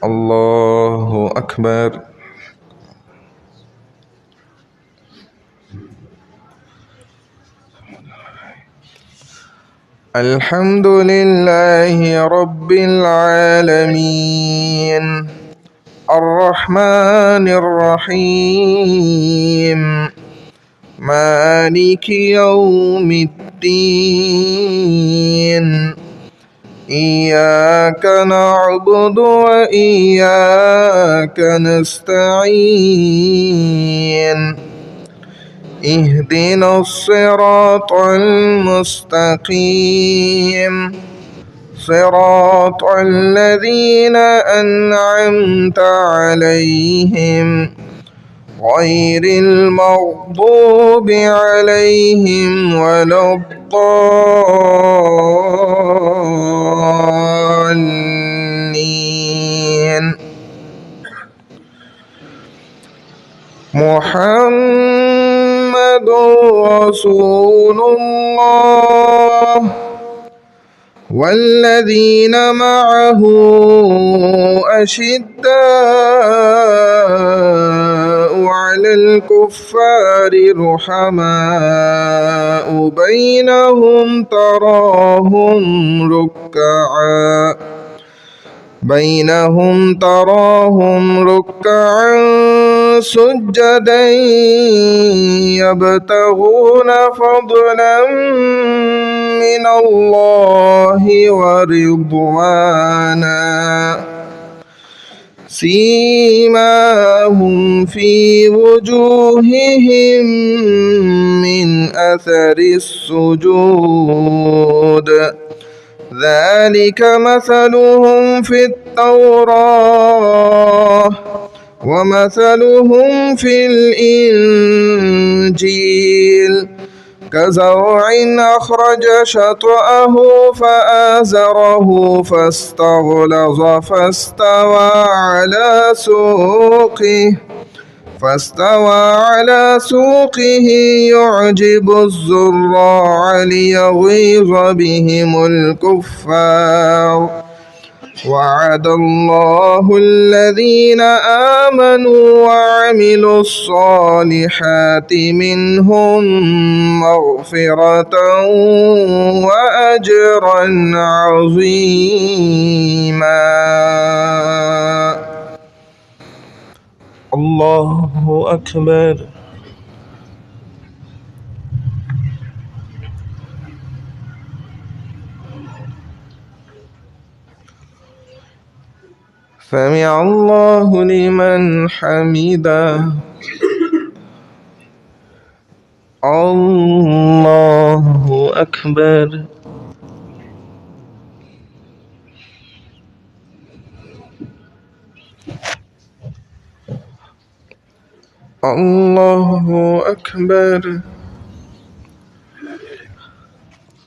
الله أكبر. الحمد لله رب العالمين الرحمن الرحيم مالك يوم الدين إياك نعبد وإياك نستعين اهدنا الصراط المستقيم صراط الذين أنعمت عليهم غير المغضوب عليهم ولا الضالين. محمد رسول الله والذين معه أشداء على الكفار رحماء بينهم تراهم ركعا سجدا يبتغون فضلا من الله ورضوانا سيماهم في وجوههم من أثر السجود ذلك مثلهم في التوراة ومثلهم في الإنجيل كزرع أخرج شطأه فآزره فاستغلظ فاستوى على سوقه يعجب الزراع ليغيظ بهم الكفار وعد الله الذين آمنوا وعملوا الصالحات منهم مغفرة وأجرا عظيما. الله أكبر. سمع الله لمن حمده. الله أكبر. الله أكبر.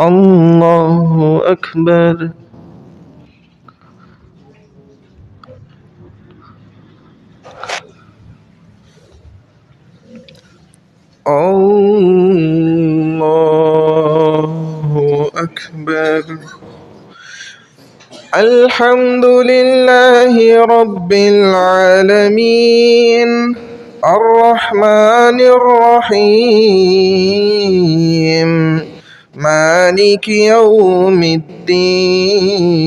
الله أكبر. الله أكبر. الحمد لله رب العالمين الرحمن الرحيم مالك يوم الدين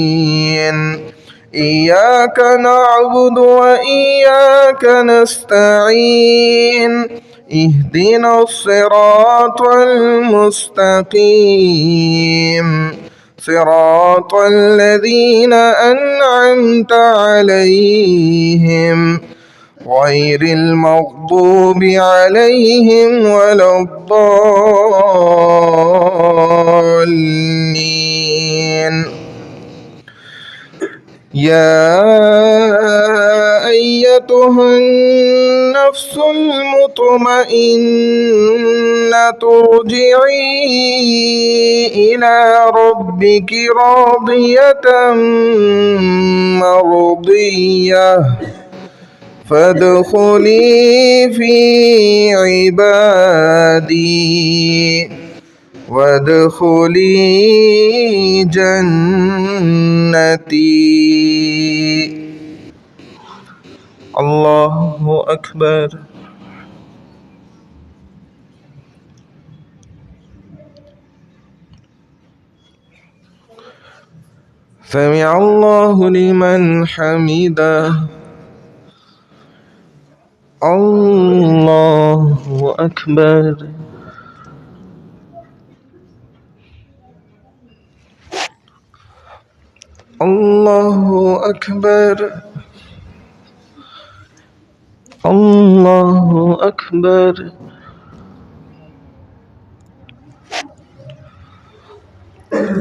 إياك نعبد وإياك نستعين اهدنا الصراط المستقيم صراط الذين أنعمت عليهم غير المغضوب عليهم ولا الضالين. يا أيتها النفس المطمئنة ارجعي إلى ربك راضية مرضية فادخلي في عبادي وادخلي جنتي. الله أكبر. سمع الله لمن حمده. الله أكبر. الله أكبر. الله أكبر.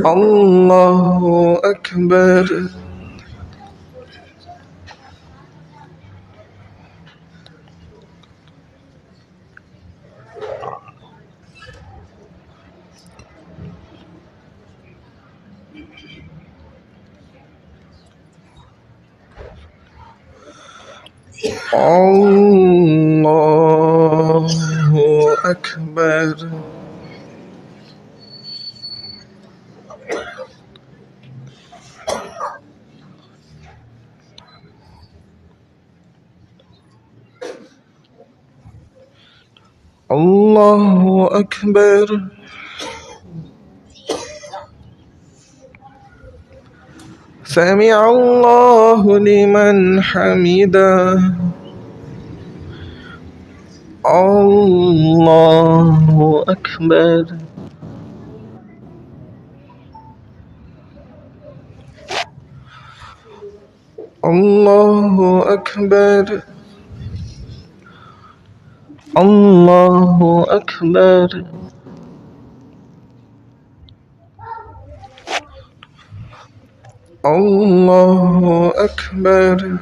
الله أكبر. الله أكبر. الله أكبر. سمع الله لمن حمده. الله أكبر. الله أكبر. الله أكبر. الله أكبر.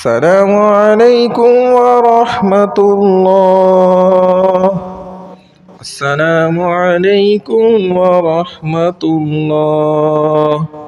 السلام عليكم ورحمة الله. السلام عليكم ورحمة الله.